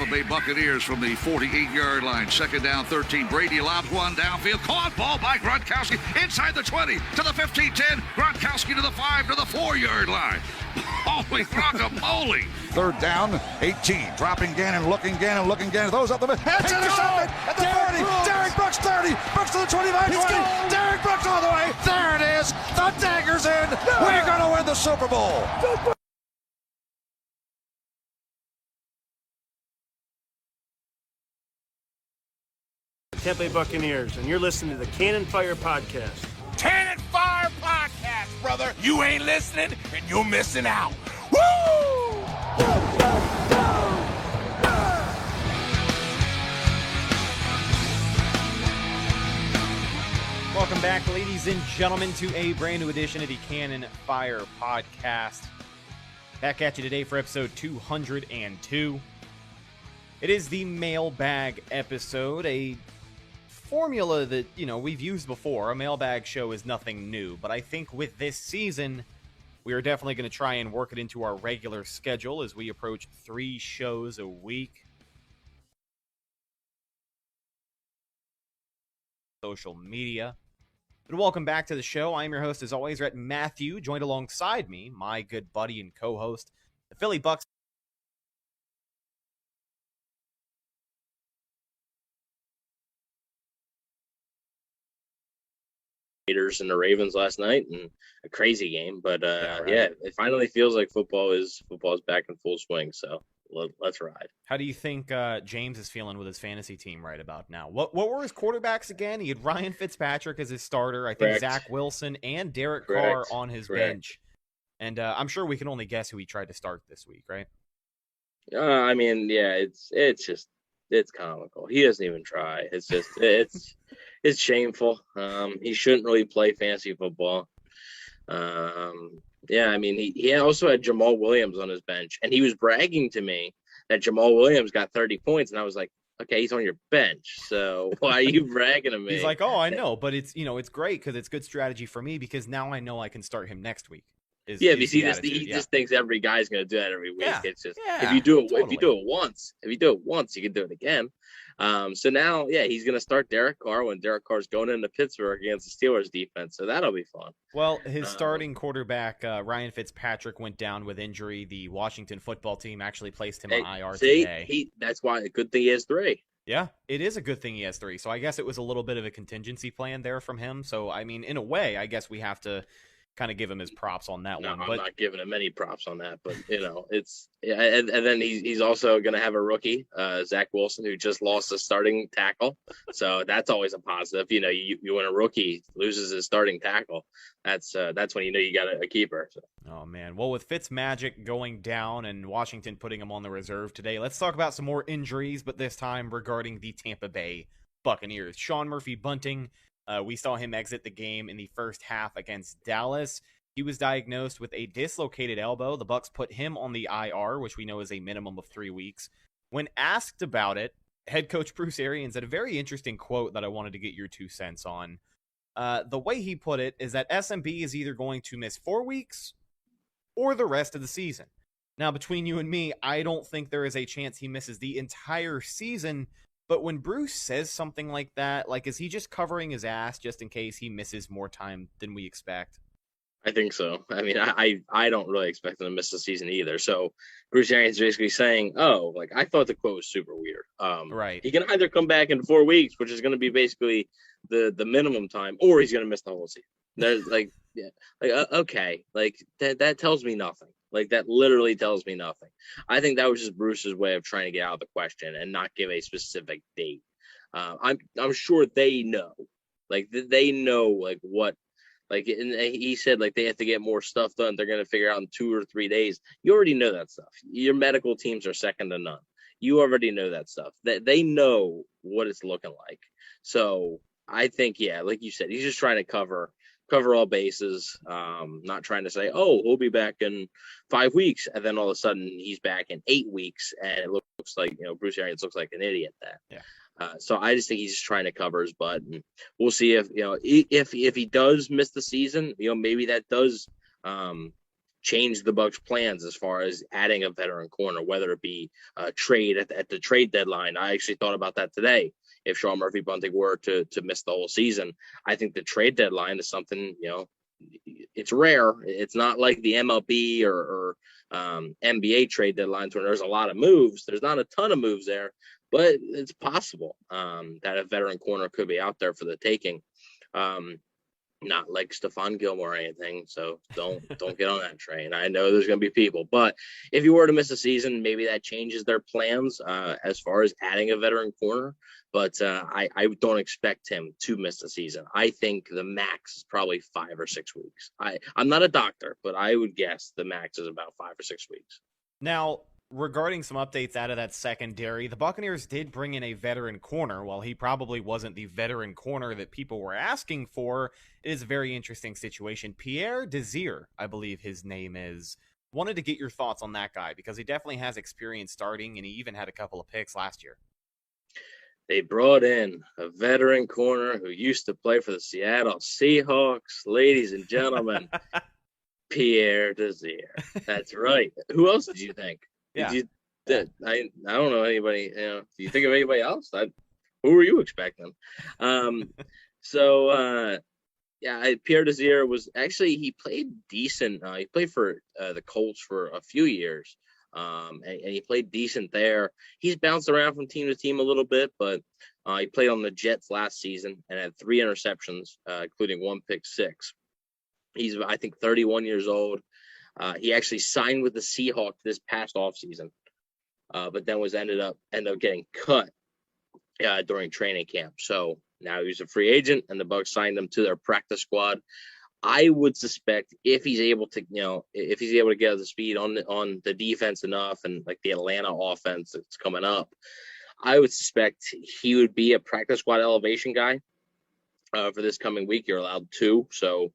Tampa Bay Buccaneers from the 48-yard line. Second down, 13. Brady lobs one downfield. Caught ball by Gronkowski inside the 20 to the 15-10. Gronkowski to the 5 to the 4-yard line. Holy guacamole. Third down, 18. Dropping Gannon, looking Gannon. Throws up the middle. It's intercepted at the 40. Derek Brooks 30. Brooks to the 25, 20. Derek Brooks all the way. There it is. The dagger's in. We're going to win the Super Bowl. Tampa Bay Buccaneers, and you're listening to the Cannon Fire Podcast. Cannon Fire Podcast, brother. You ain't listening, and you're missing out. Woo! Welcome back, ladies and gentlemen, to a brand new edition of the Cannon Fire Podcast. Back at you today for episode 202. It is the mailbag episode, a formula that, we've used before. A mailbag show is nothing new, but I think with this season, we are definitely going to try and work it into our regular schedule as we approach 3 shows a week. Social media. But welcome back to the show. I'm your host, as always, Rhett Matthew, joined alongside me, my good buddy and co-host, the Philly Bucks. And the Ravens last night, and a crazy game, but it finally feels like football is back in full swing. So let's ride. How do you think James is feeling with his fantasy team right about now? What were his quarterbacks again? He had Ryan Fitzpatrick as his starter. I think Zach Wilson and Derek Carr on his bench. And I'm sure we can only guess who he tried to start this week, right? It's comical. He doesn't even try. It's just it's shameful. He shouldn't really play fantasy football. He also had Jamal Williams on his bench, and he was bragging to me that Jamal Williams got 30 points, and I was like, okay, he's on your bench, so why are you bragging to me? He's like, oh, I know, but it's it's great because it's good strategy for me because now I know I can start him next week. He just thinks every guy's going to do that every week. Yeah. It's just Yeah, if you do it totally. once, you can do it again. So now, he's going to start Derek Carr when Derek Carr's going into Pittsburgh against the Steelers defense. So that'll be fun. Well, his starting quarterback, Ryan Fitzpatrick, went down with injury. The Washington football team actually placed him on IR today. That's why a good thing he has 3. Yeah, it is a good thing he has 3. So I guess it was a little bit of a contingency plan there from him. So, I mean, in a way, I guess we have to kind of give him his props on that one. I'm But not giving him any props on that, but and then he's also going to have a rookie, Zach Wilson, who just lost a starting tackle. So that's always a positive. You when a rookie loses his starting tackle, that's when you got a keeper. So. Oh man, well with Fitzmagic going down and Washington putting him on the reserve today, let's talk about some more injuries, but this time regarding the Tampa Bay Buccaneers. Sean Murphy-Bunting. We saw him exit the game in the first half against Dallas. He was diagnosed with a dislocated elbow. The Bucs put him on the IR, which we know is a minimum of 3 weeks. When asked about it, head coach Bruce Arians had a very interesting quote that I wanted to get your 2 cents on. The way he put it is that SMB is either going to miss 4 weeks or the rest of the season. Now, between you and me, I don't think there is a chance he misses the entire season. But when Bruce says something like that, is he just covering his ass just in case he misses more time than we expect? I think so. I mean, I don't really expect him to miss the season either. So Bruce Arians is basically saying, I thought the quote was super weird. Right. He can either come back in 4 weeks, which is going to be basically the minimum time, or he's going to miss the whole season. There's okay, that tells me nothing. That literally tells me nothing. I think that was just Bruce's way of trying to get out of the question and not give a specific date. I'm sure they know, they know what, and he said they have to get more stuff done. They're going to figure out in 2 or 3 days. You already know that stuff. Your medical teams are second to none. You already know that stuff. They know what it's looking like. So I think, like you said, he's just trying to cover all bases, not trying to say, we'll be back in 5 weeks, and then all of a sudden he's back in 8 weeks, and it looks like Bruce Arians looks like an idiot then. Yeah. So I just think he's just trying to cover his butt, and we'll see if he does miss the season, maybe that does change the Bucs' plans as far as adding a veteran corner, whether it be a trade at the trade deadline. I actually thought about that today. If Sean Murphy Bunting were to miss the whole season, I think the trade deadline is something, it's rare. It's not like the MLB or NBA trade deadlines where there's a lot of moves. There's not a ton of moves there, but it's possible that a veteran corner could be out there for the taking. Not like Stephon Gilmore or anything, so don't get on that train. I know there's going to be people, but if you were to miss a season, maybe that changes their plans as far as adding a veteran corner. But I don't expect him to miss a season. I think the max is probably 5 or 6 weeks. I'm not a doctor, but I would guess the max is about 5 or 6 weeks. Now, regarding some updates out of that secondary, the Buccaneers did bring in a veteran corner. While he probably wasn't the veteran corner that people were asking for, it is a very interesting situation. Pierre Desir, I believe his name is. Wanted to get your thoughts on that guy because he definitely has experience starting, and he even had a couple of picks last year. They brought in a veteran corner who used to play for the Seattle Seahawks. Ladies and gentlemen, Pierre Desir. That's right. Who else did you think? Yeah. I don't know anybody. Do you think of anybody else? Who were you expecting? Pierre Desir was actually, he played decent. He played for the Colts for a few years, and he played decent there. He's bounced around from team to team a little bit, but he played on the Jets last season and had 3 interceptions, including 1 pick six. He's, I think, 31 years old. He actually signed with the Seahawks this past offseason, but then ended up getting cut during training camp. So now he's a free agent, and the Bucs signed him to their practice squad. I would suspect if he's able to, if he's able to get up to speed on the defense enough, and like the Atlanta offense that's coming up, I would suspect he would be a practice squad elevation guy for this coming week. You're allowed 2, so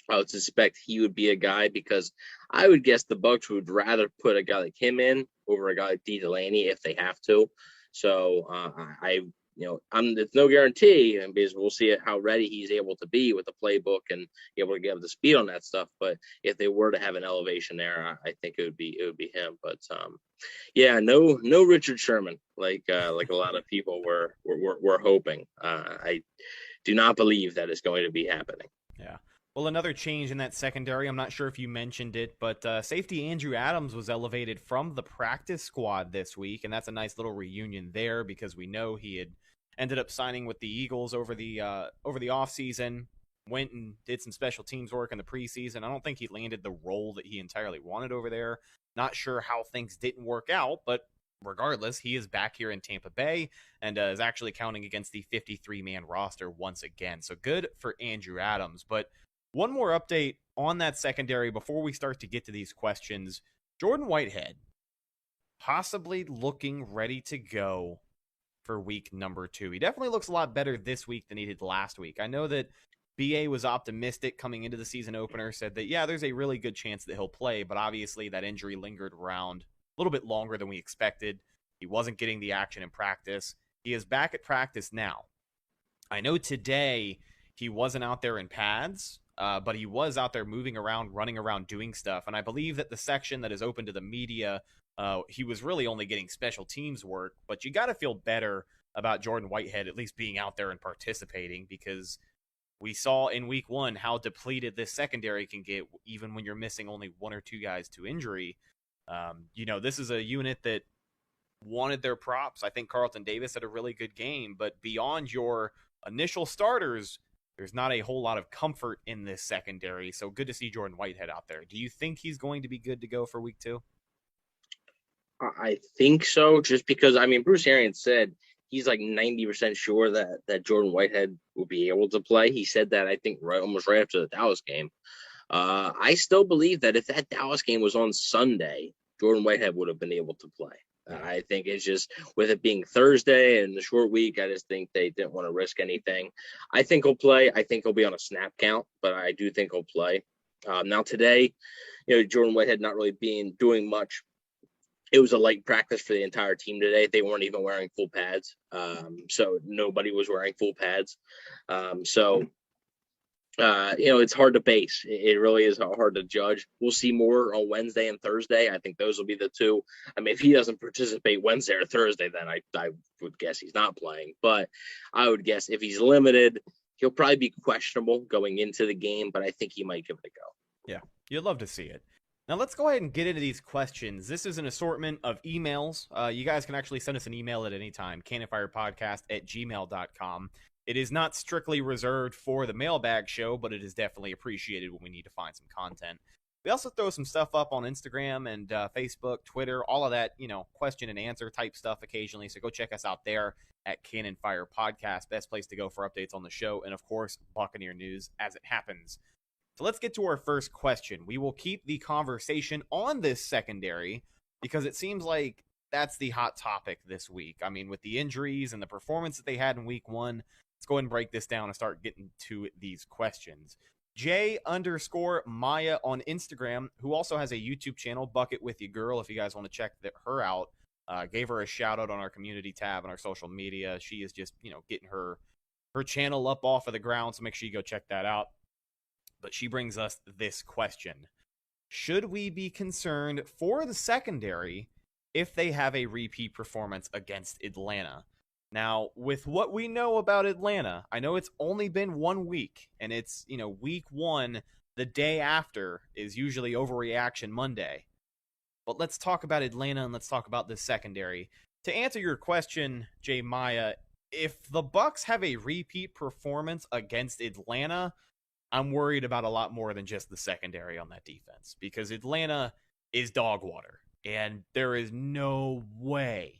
I would suspect he would be a guy, because I would guess the Bucs would rather put a guy like him in over a guy like D. Delaney if they have to. So it's no guarantee, and because we'll see how ready he's able to be with the playbook and be able to get up to speed on that stuff. But if they were to have an elevation there, I think it would be him. But no Richard Sherman like a lot of people were hoping. I do not believe that is going to be happening. Yeah. Well, another change in that secondary, I'm not sure if you mentioned it, but safety Andrew Adams was elevated from the practice squad this week, and that's a nice little reunion there because we know he had ended up signing with the Eagles over the offseason, went and did some special teams work in the preseason. I don't think he landed the role that he entirely wanted over there. Not sure how things didn't work out, but regardless, he is back here in Tampa Bay and is actually counting against the 53-man roster once again. So good for Andrew Adams. But one more update on that secondary before we start to get to these questions. Jordan Whitehead possibly looking ready to go for week number 2. He definitely looks a lot better this week than he did last week. I know that BA was optimistic coming into the season opener, said that, there's a really good chance that he'll play, but obviously that injury lingered around a little bit longer than we expected. He wasn't getting the action in practice. He is back at practice now. I know today he wasn't out there in pads, but he was out there moving around, running around, doing stuff. And I believe that the section that is open to the media, he was really only getting special teams work. But you got to feel better about Jordan Whitehead at least being out there and participating, because we saw in week 1 how depleted this secondary can get even when you're missing only 1 or 2 guys to injury. This is a unit that wanted their props. I think Carlton Davis had a really good game, but beyond your initial starters, there's not a whole lot of comfort in this secondary. So good to see Jordan Whitehead out there. Do you think he's going to be good to go for week 2? I think so, just because, Bruce Arians said he's like 90% sure that Jordan Whitehead will be able to play. He said that, I think, almost right after the Dallas game. I still believe that if that Dallas game was on Sunday, Jordan Whitehead would have been able to play. I think it's just with it being Thursday and the short week, I just think they didn't want to risk anything. I think he'll play. I think he'll be on a snap count, but I do think he'll play. Now today, Jordan Whitehead not really doing much. It was a light practice for the entire team today. They weren't even wearing full pads. So nobody was wearing full pads. So It's hard to base. It really is hard to judge. We'll see more on Wednesday and Thursday. I think those will be the two. I mean, if he doesn't participate Wednesday or Thursday, then I would guess he's not playing. But I would guess if he's limited, he'll probably be questionable going into the game, but I think he might give it a go. Yeah, you'd love to see it. Now let's go ahead and get into these questions. This is an assortment of emails. You guys can actually send us an email at any time, cannonfirepodcast@gmail.com. It is not strictly reserved for the mailbag show, but it is definitely appreciated when we need to find some content. We also throw some stuff up on Instagram and Facebook, Twitter, all of that, question and answer type stuff occasionally. So go check us out there at Cannon Fire Podcast. Best place to go for updates on the show. And of course, Buccaneer news as it happens. So let's get to our first question. We will keep the conversation on this secondary because it seems like that's the hot topic this week. I mean, with the injuries and the performance that they had in week 1, let's go ahead and break this down and start getting to these questions. J_Maya on Instagram, who also has a YouTube channel, Bucket With You Girl, if you guys want to check her out. Gave her a shout out on our community tab on our social media. She is just, getting her channel up off of the ground, so make sure you go check that out. But she brings us this question. Should we be concerned for the secondary if they have a repeat performance against Atlanta? Now, with what we know about Atlanta, I know it's only been 1 week, and it's, week 1, the day after is usually overreaction Monday. But let's talk about Atlanta and let's talk about the secondary. To answer your question, J. Maya, if the Bucs have a repeat performance against Atlanta, I'm worried about a lot more than just the secondary on that defense because Atlanta is dog water. And there is no way,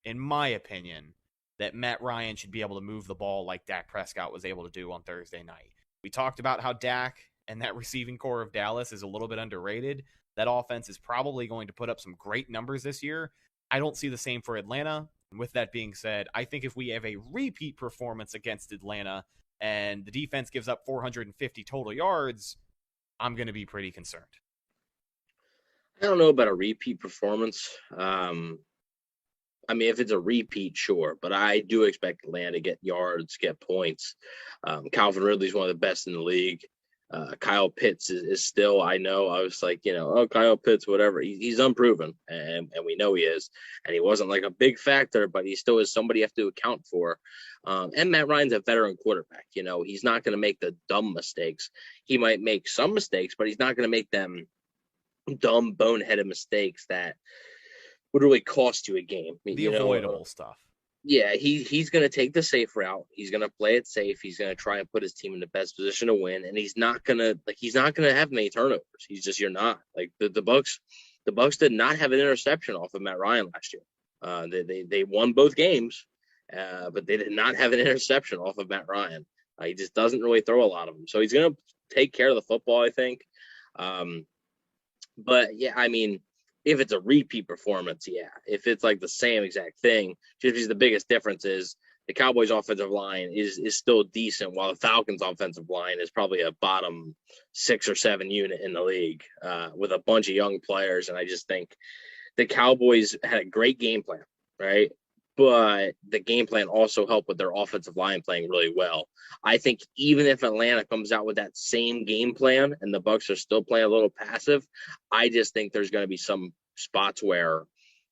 in my opinion, that Matt Ryan should be able to move the ball like Dak Prescott was able to do on Thursday night. We talked about how Dak and that receiving core of Dallas is a little bit underrated. That offense is probably going to put up some great numbers this year. I don't see the same for Atlanta. And with that being said, I think if we have a repeat performance against Atlanta and the defense gives up 450 total yards, I'm going to be pretty concerned. I don't know about a repeat performance. I mean, if it's a repeat, sure, but I do expect Atlanta to get yards, get points. Calvin Ridley's one of the best in the league. Kyle Pitts is still, I was like, Kyle Pitts, whatever. He's unproven, and we know he is. And he wasn't like a big factor, but he still is somebody you have to account for. And Matt Ryan's a veteran quarterback. He's not going to make the dumb mistakes. He might make some mistakes, but he's not going to make them dumb, boneheaded mistakes that would really cost you a game. The avoidable stuff. Yeah, he's going to take the safe route. He's going to play it safe. He's going to try and put his team in the best position to win, and he's not going to have many turnovers. You're not. Like the Bucs did not have an interception off of Matt Ryan last year. They won both games, but they did not have an interception off of Matt Ryan. He just doesn't really throw a lot of them. So he's going to take care of the football, I think. But yeah, I mean, if it's a repeat performance, yeah. If it's like the same exact thing, just because the biggest difference is the Cowboys' offensive line is still decent, while the Falcons' offensive line is probably a bottom 6 or 7 unit in the league with a bunch of young players. And I just think the Cowboys had a great game plan, right? But the game plan also helped with their offensive line playing really well. I think even if Atlanta comes out with that same game plan and the Bucs are still playing a little passive, I just think there's going to be some spots where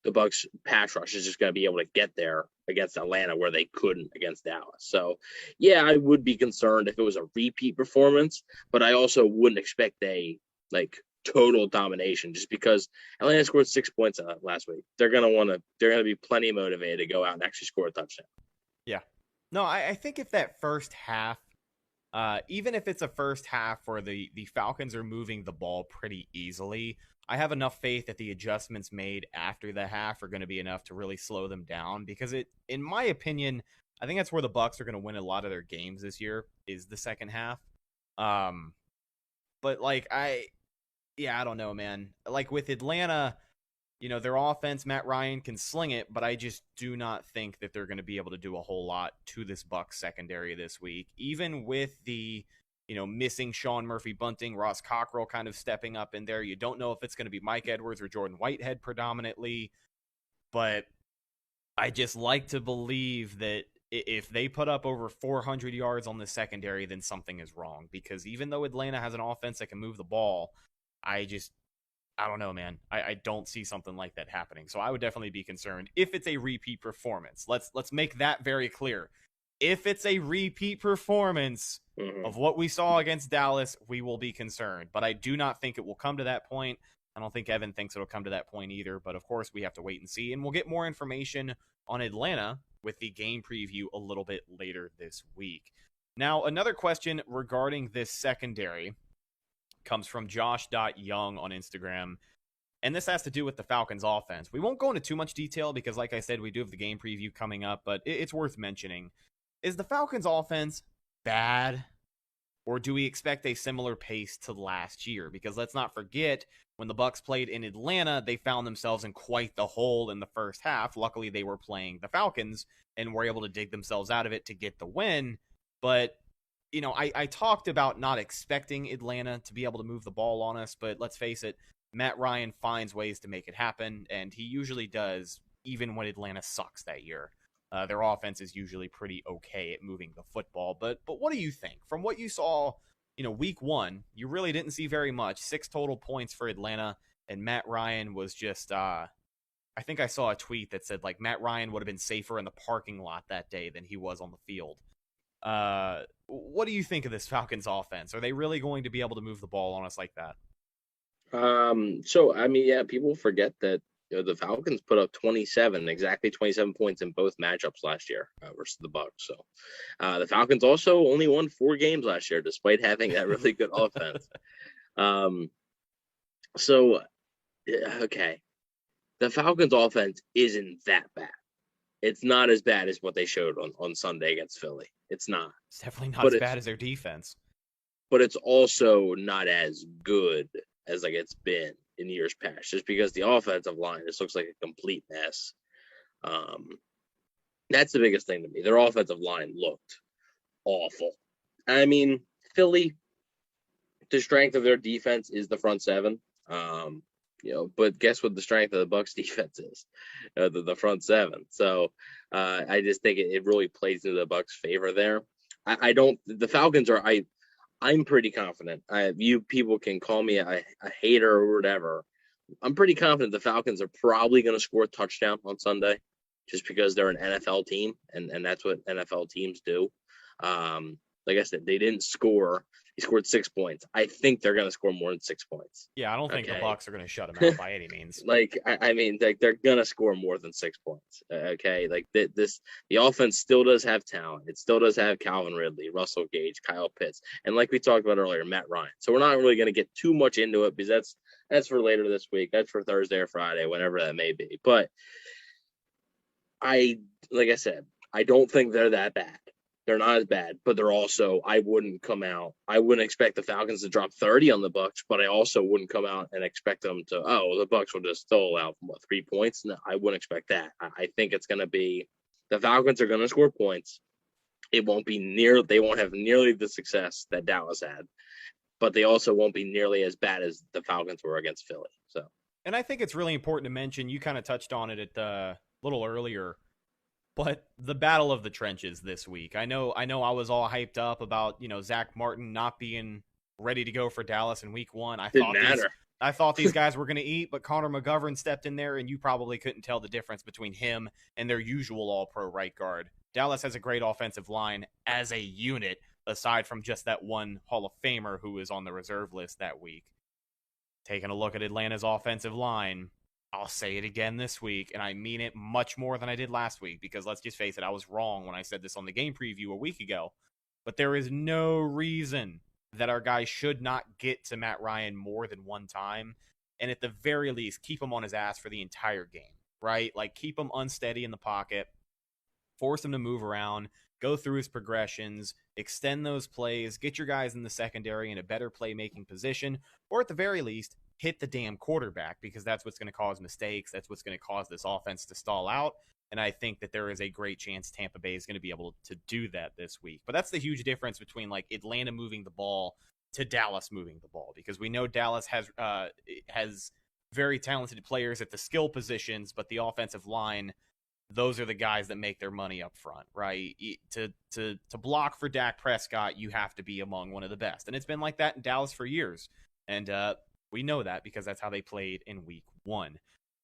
the Bucs pass rush is just going to be able to get there against Atlanta where they couldn't against Dallas. So, yeah, I would be concerned if it was a repeat performance, but I also wouldn't expect a total domination just because Atlanta scored 6 points last week. They're going to be plenty motivated to go out and actually score a touchdown. Yeah. No, I think if that first half, even if it's a first half where the Falcons are moving the ball pretty easily, I have enough faith that the adjustments made after the half are going to be enough to really slow them down because in my opinion, I think that's where the Bucs are going to win a lot of their games this year is the second half. But I don't know, man. Like with Atlanta, their offense, Matt Ryan can sling it, but I just do not think that they're going to be able to do a whole lot to this Bucs secondary this week. Even with the, missing Sean Murphy-Bunting, Ross Cockrell kind of stepping up in there. You don't know if it's going to be Mike Edwards or Jordan Whitehead predominantly, but I just like to believe that If they put up over 400 yards on the secondary, then something is wrong. Because even though Atlanta has an offense that can move the ball, I don't know, man. I don't see something like that happening. So I would definitely be concerned if it's a repeat performance. Let's make that very clear. If it's a repeat performance of what we saw against Dallas, we will be concerned. But I do not think it will come to that point. I don't think Evan thinks it'll come to that point either. But of course, we have to wait and see. And we'll get more information on Atlanta with the game preview a little bit later this week. Now, another question regarding this secondary comes from Josh.Young on Instagram. And this has to do with the Falcons offense. We won't go into too much detail because, like I said, we do have the game preview coming up, but it's worth mentioning. Is the Falcons offense bad, or do we expect a similar pace to last year? Because let's not forget, when the Bucs played in Atlanta, they found themselves in quite the hole in the first half. Luckily, they were playing the Falcons and were able to dig themselves out of it to get the win. But, you know, I talked about not expecting Atlanta to be able to move the ball on us, but let's face it, Matt Ryan finds ways to make it happen, and he usually does, even when Atlanta sucks that year. Their offense is usually pretty okay at moving the football. But what do you think? From what you saw, week one, you really didn't see very much. 6 total points for Atlanta, and Matt Ryan was just, I think I saw a tweet that said, like, Matt Ryan would have been safer in the parking lot that day than he was on the field. What do you think of this Falcons offense? Are they really going to be able to move the ball on us like that? So, I mean, yeah, people forget that the Falcons put up exactly 27 points in both matchups last year versus the Bucs. So the Falcons also only won 4 games last year, despite having that really good offense. Okay, the Falcons offense isn't that bad. It's not as bad as what they showed on Sunday against Philly. It's not. It's definitely not as bad as their defense. But it's also not as good as like it's been in years past, just because the offensive line just looks like a complete mess. That's the biggest thing to me. Their offensive line looked awful. I mean, Philly, the strength of their defense is the front seven. But guess what the strength of the Bucs defense is? The front seven. So I just think it really plays into the Bucs' favor there. The Falcons are, I'm pretty confident. You people can call me a hater or whatever. I'm pretty confident the Falcons are probably going to score a touchdown on Sunday just because they're an NFL team, and that's what NFL teams do. Like I said, they didn't score. He scored 6 points. I think they're going to score more than 6 points. Yeah, I don't think the Bucs are going to shut them out by any means. I mean, they're going to score more than 6 points. Okay, like the offense still does have talent. It still does have Calvin Ridley, Russell Gage, Kyle Pitts, and like we talked about earlier, Matt Ryan. So we're not really going to get too much into it because that's for later this week. That's for Thursday or Friday, whenever that may be. But like I said, I don't think they're that bad. They're not as bad, but they're also, I wouldn't expect the Falcons to drop 30 on the Bucs, but I also wouldn't come out and expect them to, the Bucs will just stall out 3 points. No, I wouldn't expect that. I think it's going to be, the Falcons are going to score points. They won't have nearly the success that Dallas had, but they also won't be nearly as bad as the Falcons were against Philly. So, and I think it's really important to mention, you kind of touched on it at a little earlier, but the battle of the trenches this week. I know I was all hyped up about, Zach Martin not being ready to go for Dallas in week 1. I thought these guys were going to eat, but Connor McGovern stepped in there, and you probably couldn't tell the difference between him and their usual all-pro right guard. Dallas has a great offensive line as a unit, aside from just that one Hall of Famer who is on the reserve list that week. Taking a look at Atlanta's offensive line, I'll say it again this week, and I mean it much more than I did last week, because let's just face it, I was wrong when I said this on the game preview a week ago. But there is no reason that our guys should not get to Matt Ryan more than one time, and at the very least, keep him on his ass for the entire game, right? Like, keep him unsteady in the pocket, force him to move around, go through his progressions, extend those plays, get your guys in the secondary in a better playmaking position, or at the very least, hit the damn quarterback, because that's what's going to cause mistakes. That's what's going to cause this offense to stall out. And I think that there is a great chance Tampa Bay is going to be able to do that this week. But that's the huge difference between like Atlanta moving the ball to Dallas moving the ball, because we know Dallas has very talented players at the skill positions, but the offensive line those are the guys that make their money up front, right? To block for Dak Prescott, you have to be among one of the best. And it's been like that in Dallas for years. And we know that because that's how they played in week 1.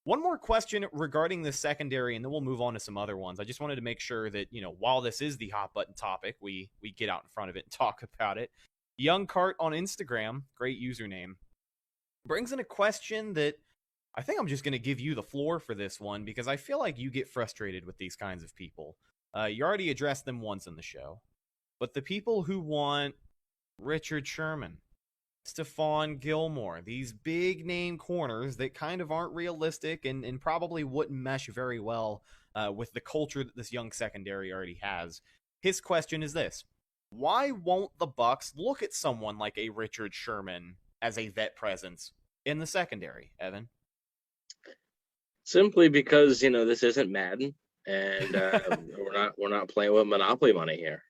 One more question regarding the secondary, and then we'll move on to some other ones. I just wanted to make sure that, while this is the hot button topic, we get out in front of it and talk about it. Young Cart on Instagram, great username, brings in a question that I think I'm just going to give you the floor for this one because I feel like you get frustrated with these kinds of people. You already addressed them once in the show, but the people who want Richard Sherman, Stephon Gilmore, these big name corners that kind of aren't realistic and probably wouldn't mesh very well with the culture that this young secondary already has. His question is this: why won't the Bucs look at someone like a Richard Sherman as a vet presence in the secondary, Evan? Simply because this isn't Madden, and we're not playing with Monopoly money here.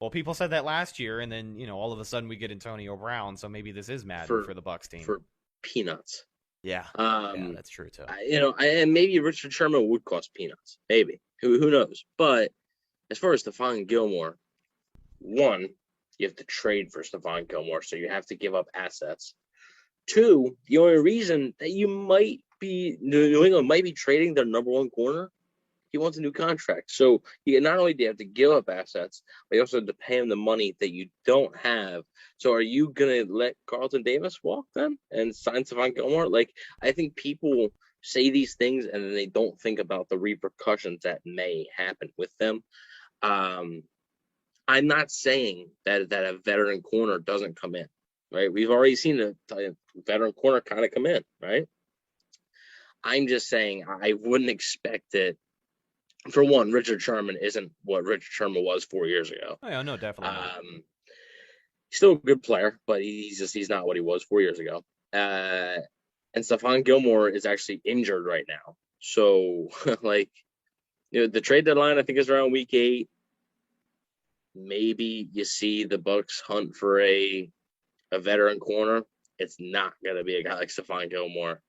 Well, people said that last year, and then all of a sudden we get Antonio Brown, so maybe this is Madden for the Bucs team for peanuts. Yeah, yeah, that's true too. And maybe Richard Sherman would cost peanuts, maybe. Who knows? But as far as Stephon Gilmore, one, you have to trade for Stephon Gilmore, so you have to give up assets. Two, the only reason that New England might be trading their number 1 corner, he wants a new contract. So not only do you have to give up assets, but you also have to pay him the money that you don't have. So are you going to let Carlton Davis walk then and sign Stephon Gilmore? I think people say these things and then they don't think about the repercussions that may happen with them. I'm not saying that a veteran corner doesn't come in, right? We've already seen a veteran corner kind of come in, right? I'm just saying I wouldn't expect it. For one, Richard Sherman isn't what Richard Sherman was 4 years ago. Oh, yeah, no, definitely. He's still a good player, but he's not what he was 4 years ago. And Stephon Gilmore is actually injured right now. So, the trade deadline, I think, is around week 8. Maybe you see the Bucs hunt for a veteran corner. It's not going to be a guy like Stephon Gilmore.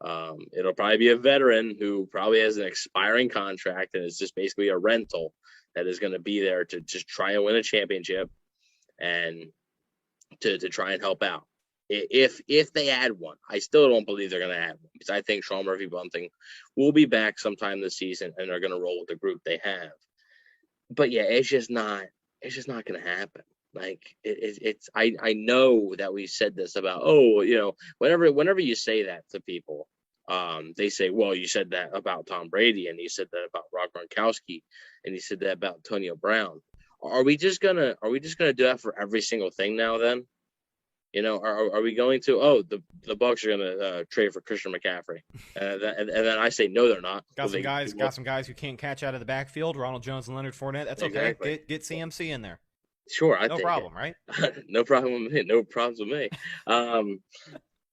It'll probably be a veteran who probably has an expiring contract and is just basically a rental that is going to be there to just try and win a championship and to try and help out. If they add one, I still don't believe they're going to add one because I think Sean Murphy-Bunting will be back sometime this season and they're going to roll with the group they have. But yeah, it's just not going to happen. I know that we said this about, whenever you say that to people, they say, well, you said that about Tom Brady and you said that about Rob Gronkowski and you said that about Antonio Brown. Are we just gonna do that for every single thing now then? Are we going to, the Bucs are gonna trade for Christian McCaffrey, and then I say no, they're not. Got some guys who can't catch out of the backfield. Ronald Jones and Leonard Fournette. That's okay. Exactly. Get CMC in there. Sure, no problem, right? No problem with me. No problems with me.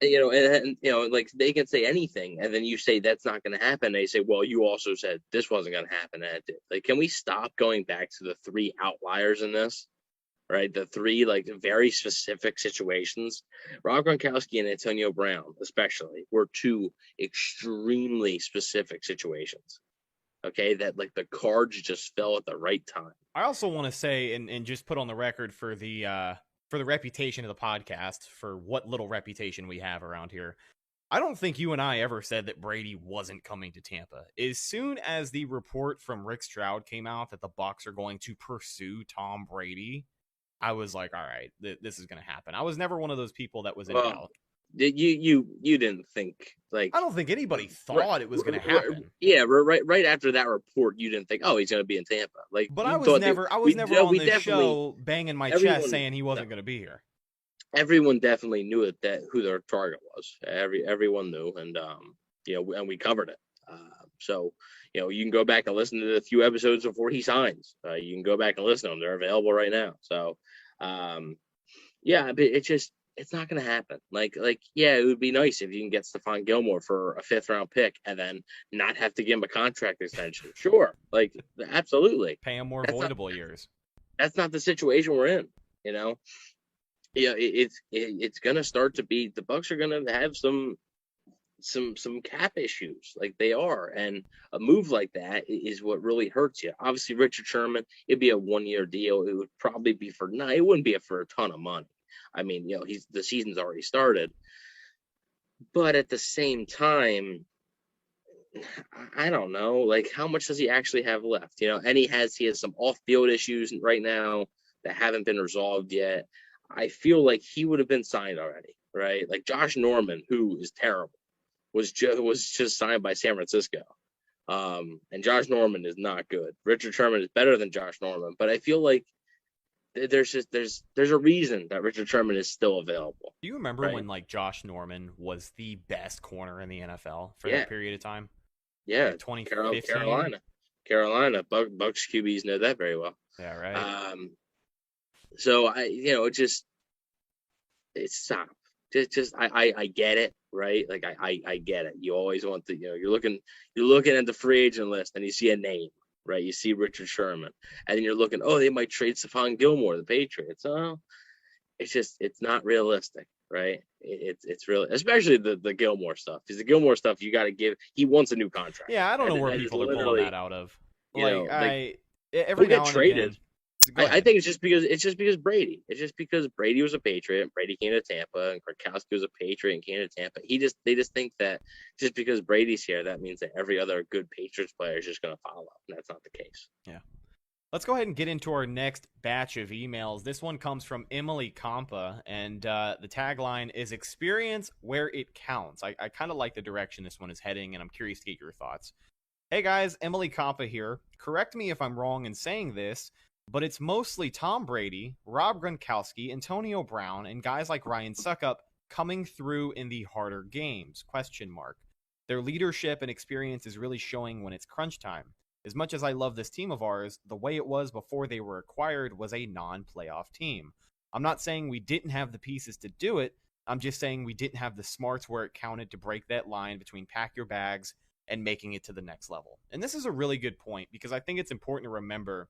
They can say anything, and then you say that's not going to happen. They say, well, you also said this wasn't going to happen, and it did. Can we stop going back to the 3 outliers in this? Right, the 3 very specific situations. Rob Gronkowski and Antonio Brown, especially, were 2 extremely specific situations. Okay, that the cards just fell at the right time. I also want to say, and just put on the record for the reputation of the podcast, for what little reputation we have around here, I don't think you and I ever said that Brady wasn't coming to Tampa. As soon as the report from Rick Stroud came out that the Bucs are going to pursue Tom Brady, I was like, all right, this is going to happen. I was never one of those people that was in doubt. You didn't think I don't think anybody thought it was going to happen. Yeah, right after that report, you didn't think, oh, he's going to be in Tampa. But I was never on this show banging my chest saying he wasn't going to be here. Everyone definitely knew who their target was. Everyone knew, and and we covered it. So you can go back and listen to the few episodes before he signs. You can go back and listen to them; they're available right now. So, yeah, but it's not going to happen. Yeah, it would be nice if you can get Stephon Gilmore for a 5th round pick and then not have to give him a contract extension. Sure. Absolutely. Pay him more voidable years. That's not the situation we're in, Yeah, it's going to start to be, the Bucs are going to have some some cap issues, like they are, and a move like that is what really hurts you. Obviously, Richard Sherman, it'd be a 1-year deal. It would probably be it wouldn't be for a ton of money. I mean, the season's already started, but at the same time, I don't know, like how much does he actually have left? And he has some off-field issues right now that haven't been resolved yet. I feel like he would have been signed already, right? Like Josh Norman, who is terrible, was just signed by San Francisco. And Josh Norman is not good. Richard Sherman is better than Josh Norman, but I feel like there's a reason that Richard Sherman is still available. Do you remember when like Josh Norman was the best corner in the NFL for that period of time? Yeah, like 2015. Carolina. Bucks QBs know that very well. Yeah, right. So it's stop. I get it, right? Like I get it. You always want to, you're looking at the free agent list and you see a name, right? You see Richard Sherman, and then you're looking, they might trade Stephon Gilmore, the Patriots. Oh, it's not realistic, right? It's really, especially the Gilmore stuff. Because the Gilmore stuff, you got to give. He wants a new contract. Yeah, I don't know where people are pulling that out of. Every now and traded. Again, I think it's just because Brady. It's just because Brady was a Patriot. Brady came to Tampa, and Gronkowski was a Patriot and came to Tampa. They just think that just because Brady's here, that means that every other good Patriots player is just going to follow. And that's not the case. Yeah. Let's go ahead and get into our next batch of emails. This one comes from Emily Compa, and the tagline is "Experience where it counts." I kind of like the direction this one is heading, and I'm curious to get your thoughts. Hey guys, Emily Compa here. Correct me if I'm wrong in saying this, but it's mostly Tom Brady, Rob Gronkowski, Antonio Brown, and guys like Ryan Suckup coming through in the harder games, ? Their leadership and experience is really showing when it's crunch time. As much as I love this team of ours, the way it was before they were acquired was a non-playoff team. I'm not saying we didn't have the pieces to do it, I'm just saying we didn't have the smarts where it counted to break that line between pack your bags and making it to the next level. And this is a really good point, because I think it's important to remember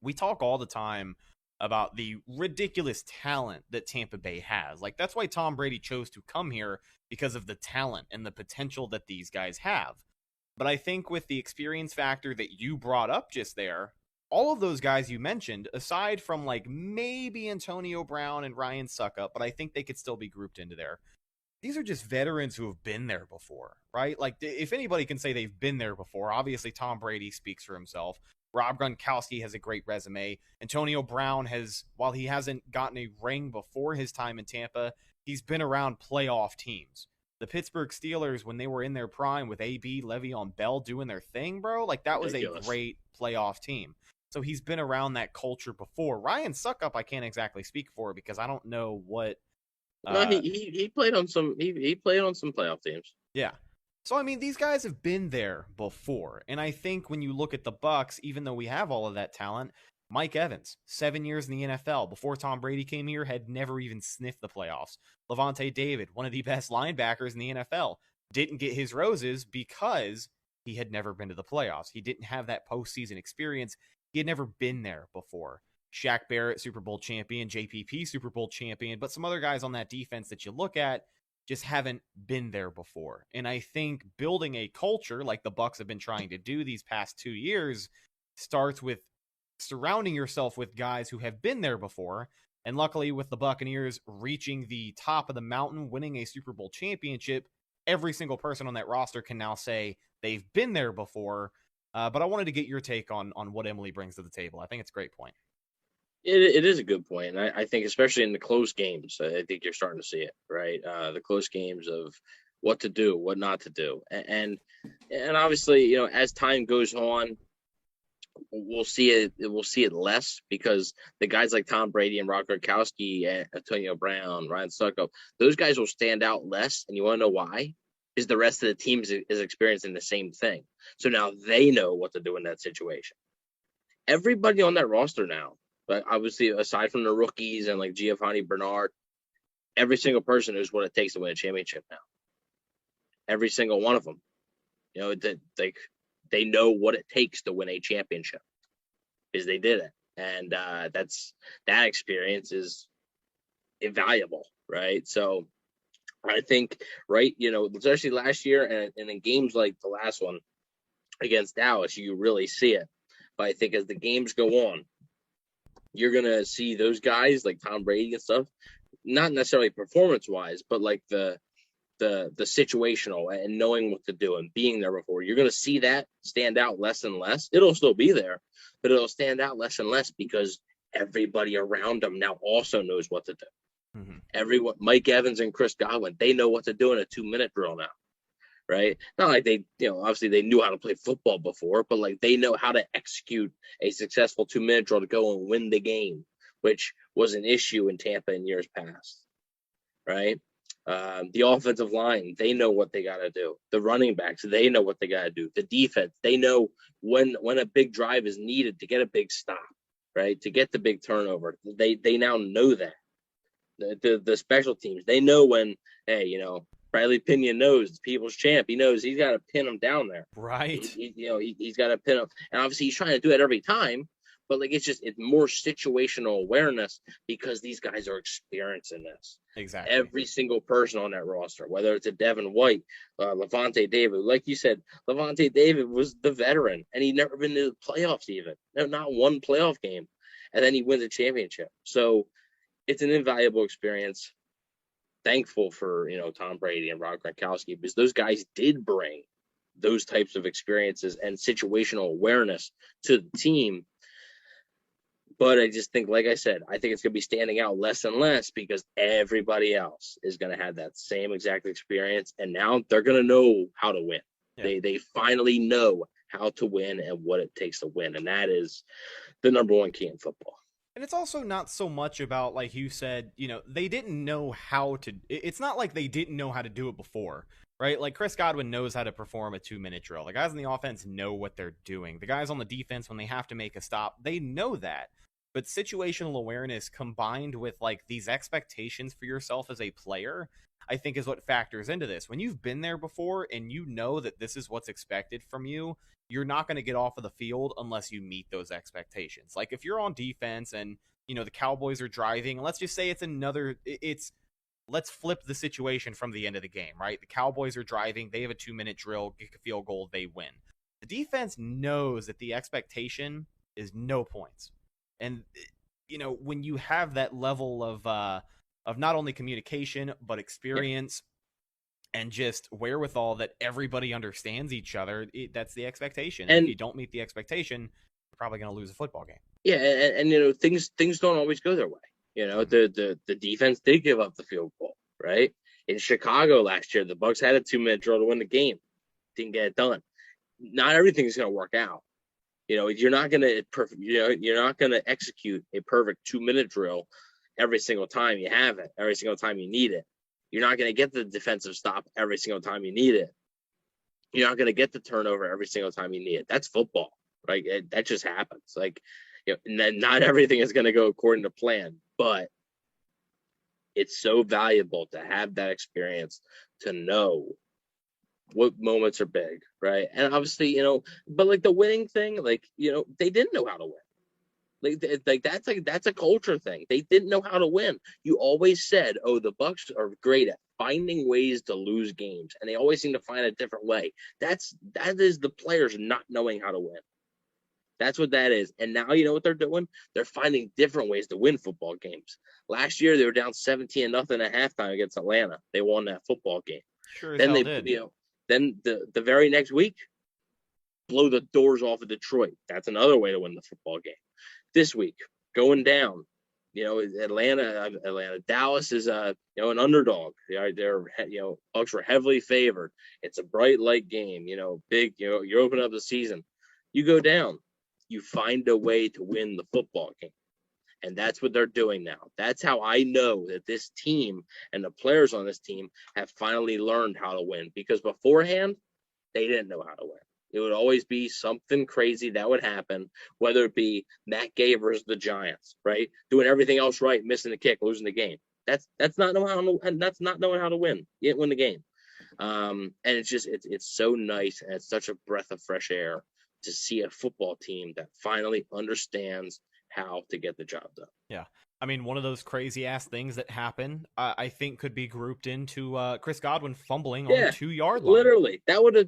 we talk all the time about the ridiculous talent that Tampa Bay has. Like, that's why Tom Brady chose to come here, because of the talent and the potential that these guys have. But I think with the experience factor that you brought up just there, all of those guys you mentioned, aside from like maybe Antonio Brown and Ryan Suckup, but I think they could still be grouped into there. These are just veterans who have been there before, right? Like, if anybody can say they've been there before, obviously Tom Brady speaks for himself. Rob Gronkowski has a great resume. Antonio Brown has, while he hasn't gotten a ring before his time in Tampa, he's been around playoff teams. The Pittsburgh Steelers, when they were in their prime with AB, Le'Veon Bell doing their thing, bro, like that was a great playoff team. So he's been around that culture before. Ryan Suckup, I can't exactly speak for, because I don't know what. No, he played on some. He played on some playoff teams. Yeah. So, I mean, these guys have been there before. And I think when you look at the Bucks, even though we have all of that talent, Mike Evans, 7 years in the NFL, before Tom Brady came here, had never even sniffed the playoffs. Levante David, one of the best linebackers in the NFL, didn't get his roses because he had never been to the playoffs. He didn't have that postseason experience. He had never been there before. Shaq Barrett, Super Bowl champion, JPP, Super Bowl champion, but some other guys on that defense that you look at just haven't been there before. And I think building a culture like the Bucks have been trying to do these past 2 years starts with surrounding yourself with guys who have been there before. And luckily, with the Buccaneers reaching the top of the mountain, winning a Super Bowl championship, every single person on that roster can now say they've been there before. But I wanted to get your take on what Emily brings to the table. I think it's a great point. It is a good point. I think especially in the close games, I think you're starting to see it, right? The close games of what to do, what not to do. And obviously, as time goes on, we'll see it less, because the guys like Tom Brady and Rob Gronkowski and Antonio Brown, Ryan Suckup, those guys will stand out less. And you want to know why? Is the rest of the team is experiencing the same thing. So now they know what to do in that situation. Everybody on that roster now, but obviously aside from the rookies and like Giovanni Bernard, every single person knows what it takes to win a championship now. Every single one of them, they know what it takes to win a championship, because they did it. And that experience is invaluable, right? So I think, right, especially last year and in games like the last one against Dallas, you really see it. But I think as the games go on, you're going to see those guys like Tom Brady and stuff, not necessarily performance-wise, but like the situational and knowing what to do and being there before. You're going to see that stand out less and less. It'll still be there, but it'll stand out less and less because everybody around them now also knows what to do. Mm-hmm. Everyone, Mike Evans and Chris Godwin, they know what to do in a 2-minute drill now, right? Not like they, obviously they knew how to play football before, but like they know how to execute a successful 2-minute drill to go and win the game, which was an issue in Tampa in years past, right? The offensive line, they know what they got to do. The running backs, they know what they got to do. The defense, they know when a big drive is needed to get a big stop, right? To get the big turnover. They now know that. The special teams, they know when, hey, Bradley Pinion knows people's champ. He knows he's got to pin him down there. Right. He's got to pin him. And obviously he's trying to do it every time, but like it's more situational awareness because these guys are experiencing this. Exactly. Every single person on that roster, whether it's a Devin White, Levante David, like you said, Levante David was the veteran and he'd never been to the playoffs even. No, not one playoff game. And then he wins a championship. So it's an invaluable experience. Thankful for, Tom Brady and Rob Gronkowski because those guys did bring those types of experiences and situational awareness to the team. But I just think, like I said, I think it's going to be standing out less and less because everybody else is going to have that same exact experience. And now they're going to know how to win. Yeah. They finally know how to win and what it takes to win. And that is the number one key in football. And it's also not so much about, like you said, they didn't know how to. It's not like they didn't know how to do it before, right? Like Chris Godwin knows how to perform a 2-minute drill. The guys on the offense know what they're doing. The guys on the defense, when they have to make a stop, they know that. But situational awareness combined with like these expectations for yourself as a player, I think is what factors into this. When you've been there before and you know that this is what's expected from you, you're not going to get off of the field unless you meet those expectations. Like if you're on defense and, the Cowboys are driving, let's just say let's flip the situation from the end of the game, right? The Cowboys are driving, they have a 2-minute drill, kick a field goal, they win. The defense knows that the expectation is no points. And, when you have that level of not only communication, but experience and just wherewithal that everybody understands each other, that's the expectation. And if you don't meet the expectation, you're probably going to lose a football game. Yeah, and things don't always go their way. The defense did give up the field goal, right? In Chicago last year, the Bucs had a 2-minute drill to win the game. Didn't get it done. Not everything's going to work out. You're not going to execute a perfect 2-minute drill every single time you have it, every single time you need it. You're not going to get the defensive stop every single time you need it. You're not going to get the turnover every single time you need it. That's football, right? That just happens. Like, not everything is going to go according to plan, but it's so valuable to have that experience to know what moments are big, right? And obviously, but like the winning thing, like, they didn't know how to win. Like that's a culture thing. They didn't know how to win. You always said, oh, the Bucs are great at finding ways to lose games, and they always seem to find a different way. That is the players not knowing how to win. That's what that is. And now you know what they're doing? They're finding different ways to win football games. Last year they were down 17-0 at halftime against Atlanta. They won that football game. Sure, then they did. Then the very next week, blow the doors off of Detroit. That's another way to win the football game. This week, going down, Atlanta, Dallas is an underdog. They're Bucs were heavily favored. It's a bright light game. Big. You open up the season, you go down, you find a way to win the football game. And that's what they're doing now. That's how I know that this team and the players on this team have finally learned how to win. Because beforehand, they didn't know how to win. It would always be something crazy that would happen, whether it be Matt Gay versus the Giants, right? Doing everything else right, missing the kick, losing the game. That's not knowing how to win. You didn't win the game. And it's so nice, and it's such a breath of fresh air to see a football team that finally understands how to get the job done. Yeah. I mean, one of those crazy ass things that happen, I think, could be grouped into Chris Godwin fumbling on the 2-yard line. Literally, that would have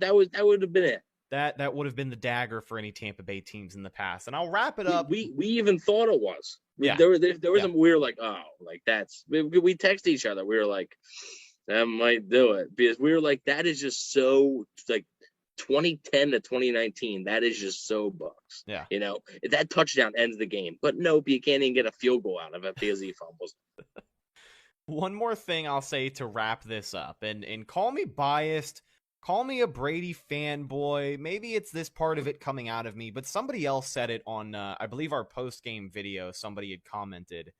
been it. That would have been the dagger for any Tampa Bay teams in the past. And I'll wrap it up. We even thought it was. Yeah. There was some. We were like, oh, like that's. We text each other. We were like, that might do it, because we were like, that is just so like 2010 to 2019. That is just so Bucks. Yeah. You know, that touchdown ends the game, but nope, you can't even get a field goal out of it because he fumbles. One more thing I'll say to wrap this up, and call me biased, call me a Brady fanboy. Maybe it's this part of it coming out of me, but somebody else said it on, I believe, our post-game video. Somebody had commented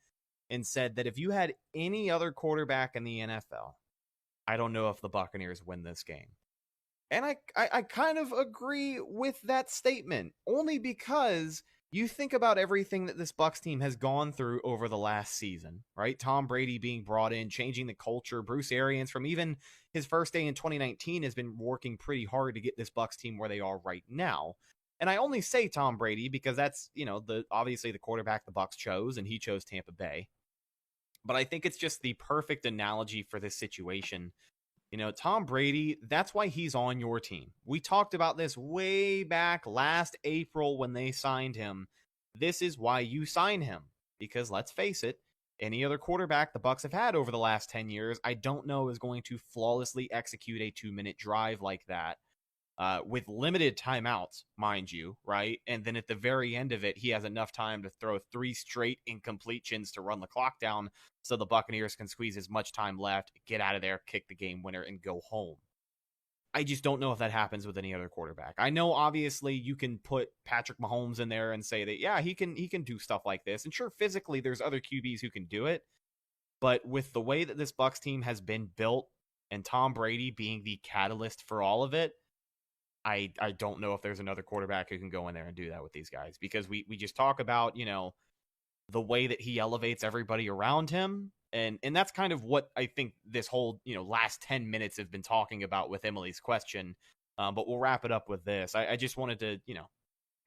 and said that if you had any other quarterback in the NFL, I don't know if the Buccaneers win this game. And I kind of agree with that statement, only because you think about everything that this Bucs team has gone through over the last season, right? Tom Brady being brought in, changing the culture. Bruce Arians, from even his first day in 2019, has been working pretty hard to get this Bucs team where they are right now. And I only say Tom Brady because that's, obviously the quarterback the Bucs chose, and he chose Tampa Bay. But I think it's just the perfect analogy for this situation. Tom Brady, that's why he's on your team. We talked about this way back last April when they signed him. This is why you sign him. Because let's face it, any other quarterback the Bucs have had over the last 10 years, I don't know is going to flawlessly execute a 2-minute drive like that. With limited timeouts, mind you, right? And then at the very end of it, he has enough time to throw 3 straight incompletions to run the clock down so the Buccaneers can squeeze as much time left, get out of there, kick the game winner, and go home. I just don't know if that happens with any other quarterback. I know, obviously, you can put Patrick Mahomes in there and say that, yeah, he can do stuff like this. And sure, physically, there's other QBs who can do it. But with the way that this Bucs team has been built, and Tom Brady being the catalyst for all of it, I don't know if there's another quarterback who can go in there and do that with these guys, because we just talk about, the way that he elevates everybody around him. And that's kind of what I think this whole, last 10 minutes have been talking about with Emily's question. But we'll wrap it up with this. I just wanted to,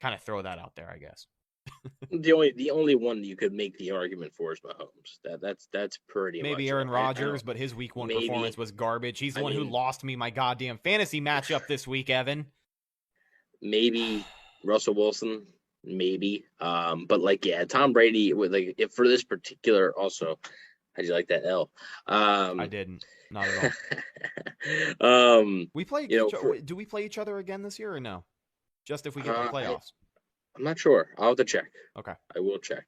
kind of throw that out there, I guess. The only one you could make the argument for is Mahomes. That's pretty much maybe Aaron Rodgers, but his week 1 performance was garbage. He's the one who lost me my goddamn fantasy matchup this week, Evan. Maybe Russell Wilson, id but Tom Brady with if for this particular also. How'd you like that L? I didn't. Not at all. We play. Do we play each other again this year or no? Just if we get to the playoffs. I'm not sure. I'll have to check. Okay. I will check.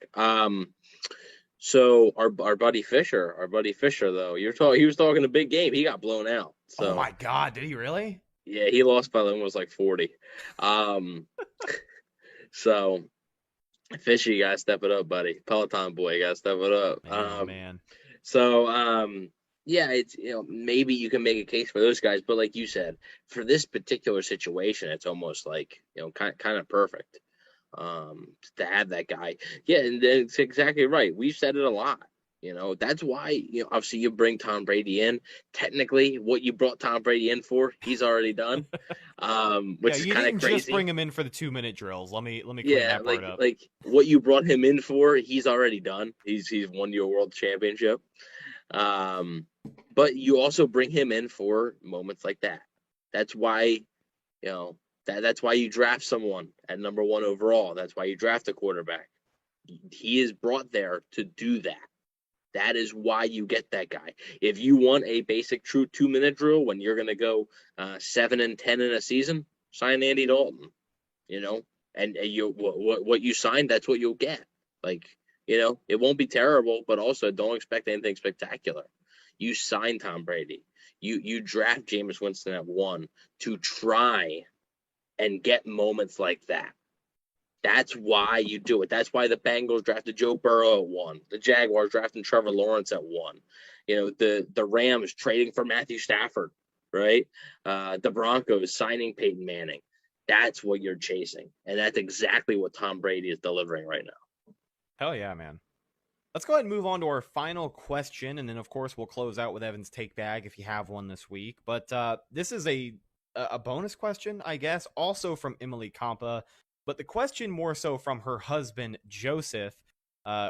So our buddy Fisher, though, he was talking a big game. He got blown out. So. Oh my God, did he really? Yeah, he lost by almost 40. So Fisher, you gotta step it up, buddy. Peloton boy, you gotta step it up. Man. So yeah, it's maybe you can make a case for those guys, but like you said, for this particular situation, it's almost kind of perfect. To have that guy. Yeah, and it's exactly right. We've said it a lot. That's why, obviously you bring Tom Brady in. Technically, what you brought Tom Brady in for, he's already done. Which is kind of crazy. Just bring him in for the 2-minute drills. Let me clean that part up. Like what you brought him in for, he's already done. He's won your world championship. But you also bring him in for moments like that. That's why, that's why you draft someone at number 1 overall. That's why you draft a quarterback. He is brought there to do that. That is why you get that guy. If you want a basic true 2-minute drill when you're going to go 7-10 in a season, sign Andy Dalton. And you what you sign, that's what you'll get. It won't be terrible, but also don't expect anything spectacular. You sign Tom Brady. You draft Jameis Winston at 1 to try and get moments like that. That's why you do it. That's why the Bengals drafted Joe Burrow at 1. The Jaguars drafting Trevor Lawrence at 1. The Rams trading for Matthew Stafford, right? The Broncos signing Peyton Manning. That's what you're chasing. And that's exactly what Tom Brady is delivering right now. Hell yeah, man. Let's go ahead and move on to our final question. And then, of course, we'll close out with Evan's take bag if you have one this week. But this is a bonus question, I guess, also from Emily Compa. But the question more so from her husband, Joseph.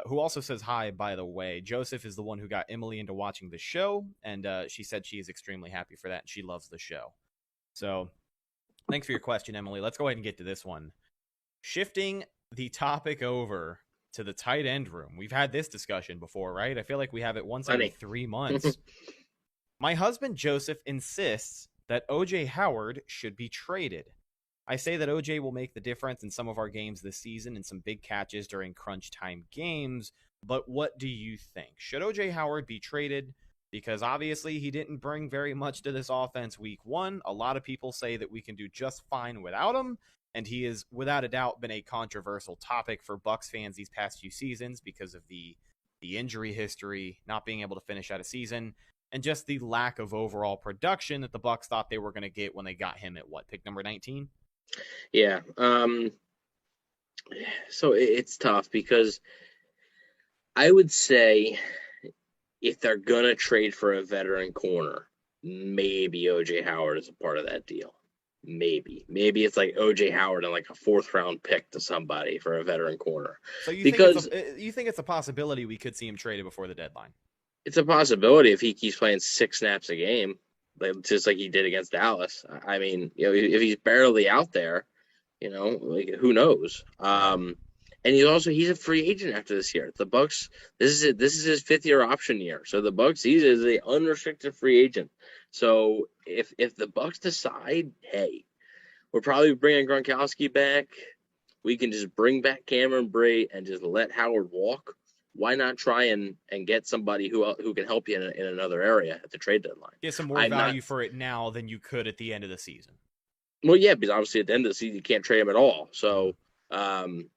who also says hi, by the way. Joseph is the one who got Emily into watching the show, and she said she is extremely happy for that, and she loves the show. So thanks for your question, Emily. Let's go ahead and get to this one. Shifting the topic over to the tight end room. We've had this discussion before, right? I feel like we have it once every 3 months. My husband, Joseph, insists that O.J. Howard should be traded. I say that O.J. will make the difference in some of our games this season and some big catches during crunch time games, but what do you think? Should O.J. Howard be traded? Because obviously he didn't bring very much to this offense week 1. A lot of people say that we can do just fine without him, and he has without a doubt been a controversial topic for Bucs fans these past few seasons because of the injury history, not being able to finish out a season, and just the lack of overall production that the Bucs thought they were going to get when they got him at pick number 19? Yeah. So it's tough because I would say if they're going to trade for a veteran corner, maybe O.J. Howard is a part of that deal. Maybe it's like O.J. Howard and like a 4th round pick to somebody for a veteran corner. So you think it's a possibility we could see him traded before the deadline? It's a possibility if he keeps playing 6 snaps a game, just like he did against Dallas. I mean, if he's barely out there, who knows? And he's a free agent after this year. The Bucs, this is his 5th year option year. So the Bucs, he's an unrestricted free agent. So if the Bucs decide, hey, we're probably bringing Gronkowski back, we can just bring back Cameron Brate and just let Howard walk. Why not try and get somebody who can help you in another area at the trade deadline? Get some more value for it now than you could at the end of the season. Well, yeah, because obviously at the end of the season you can't trade him at all. So, and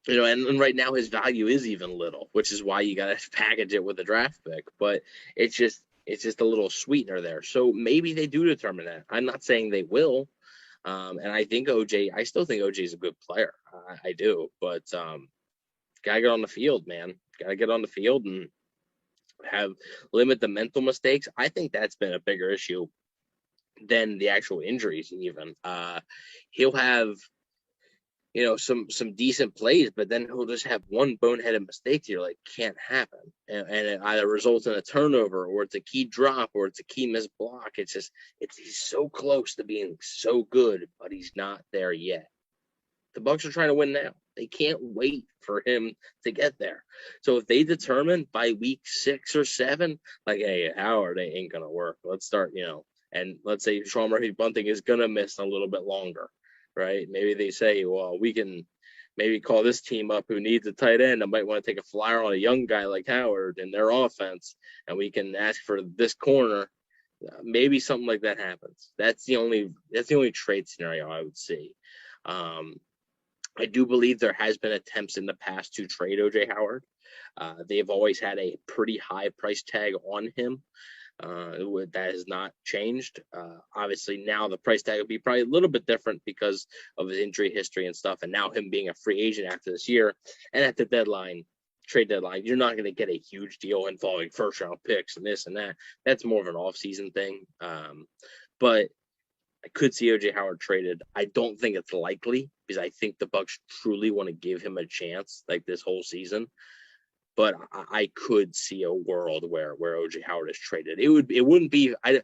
right now his value is even little, which is why you got to package it with a draft pick. But it's just a little sweetener there. So maybe they do determine that. I'm not saying they will. And I still think OJ is a good player. I do, but gotta get on the field, man. Gotta get on the field and limit the mental mistakes. I think that's been a bigger issue than the actual injuries. Even he'll have some decent plays, but then he'll just have one boneheaded mistake that you're like, can't happen, and it either results in a turnover or it's a key drop or it's a key missed block. He's so close to being so good, but he's not there yet. The Bucs are trying to win now. They can't wait for him to get there. So if they determine by week 6 or 7, like, hey, Howard ain't gonna work, let's start, and let's say Sean Murphy-Bunting is gonna miss a little bit longer, right? Maybe they say, well, we can maybe call this team up who needs a tight end. I might want to take a flyer on a young guy like Howard in their offense, and we can ask for this corner. Maybe something like that happens. That's the only trade scenario I would see. I do believe there has been attempts in the past to trade O.J. Howard. They've always had a pretty high price tag on him. That has not changed. Obviously, now the price tag will be probably a little bit different because of his injury history and stuff, and now him being a free agent after this year. And at the trade deadline, you're not going to get a huge deal involving first-round picks and this and that. That's more of an off-season thing. But I could see O.J. Howard traded. I don't think it's likely because I think the Bucs truly want to give him a chance like this whole season. But I could see a world where O.J. Howard is traded. It wouldn't be. I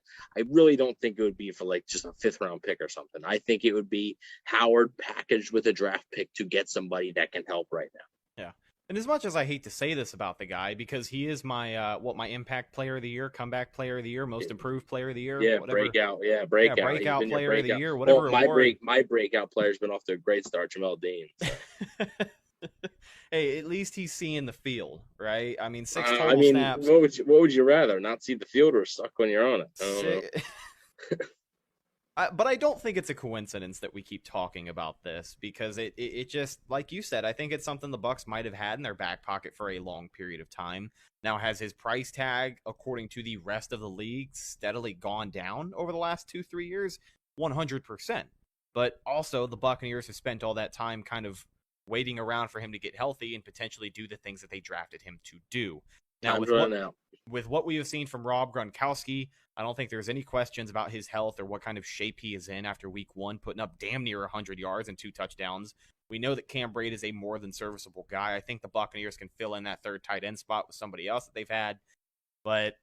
really don't think it would be for like just a 5th round pick or something. I think it would be Howard packaged with a draft pick to get somebody that can help right now. Yeah. And as much as I hate to say this about the guy, because he is my my impact player of the year, comeback player of the year, most improved player of the year, yeah, whatever. breakout player of the year, whatever. Well, my breakout player's been off to a great start, Jamel Dean. So. Hey, at least he's seeing the field, right? I mean, 6 total snaps. What would you rather, not see the field or suck when you're on it? I don't know. But I don't think it's a coincidence that we keep talking about this because it just, like you said, I think it's something the Bucs might have had in their back pocket for a long period of time. Now, has his price tag, according to the rest of the league, steadily gone down over the last 2-3 years? 100%. But also, the Buccaneers have spent all that time kind of waiting around for him to get healthy and potentially do the things that they drafted him to do. Now, with what we have seen from Rob Gronkowski, I don't think there's any questions about his health or what kind of shape he is in after week 1, putting up damn near 100 yards and 2 touchdowns We know that Cam Brate is a more than serviceable guy. I think the Buccaneers can fill in that third tight end spot with somebody else that they've had. But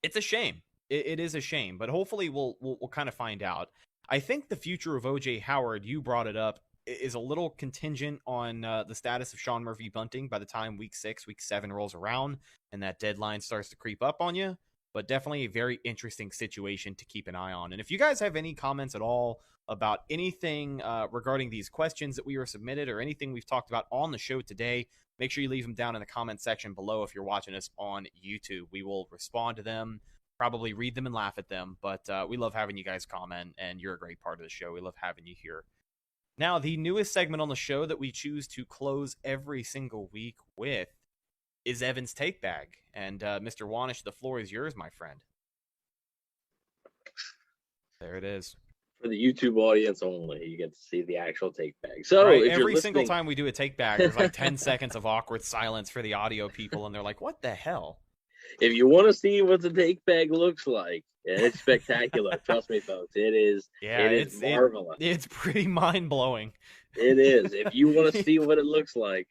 it's a shame. It is a shame. But hopefully we'll kind of find out. I think the future of O.J. Howard, you brought it up, is a little contingent on the status of Sean Murphy-Bunting by the time week 6, week 7 rolls around and that deadline starts to creep up on you. But definitely a very interesting situation to keep an eye on. And if you guys have any comments at all about anything regarding these questions that we were submitted or anything we've talked about on the show today, make sure you leave them down in the comment section below if you're watching us on YouTube. We will respond to them, probably read them and laugh at them, but we love having you guys comment, and you're a great part of the show. We love having you here. Now, the newest segment on the show that we choose to close every single week with is Evan's Take Bag. And Mr. Wanish, the floor is yours, my friend. There it is. For the YouTube audience only, you get to see the actual take bag. So right, if every you're single listening... time we do a take bag, there's like 10 seconds of awkward silence for the audio people, and they're like, what the hell? If you want to see what the take bag looks like, it's spectacular. Trust me, folks. It is marvelous. It's pretty mind-blowing. It is. If you want to see what it looks like,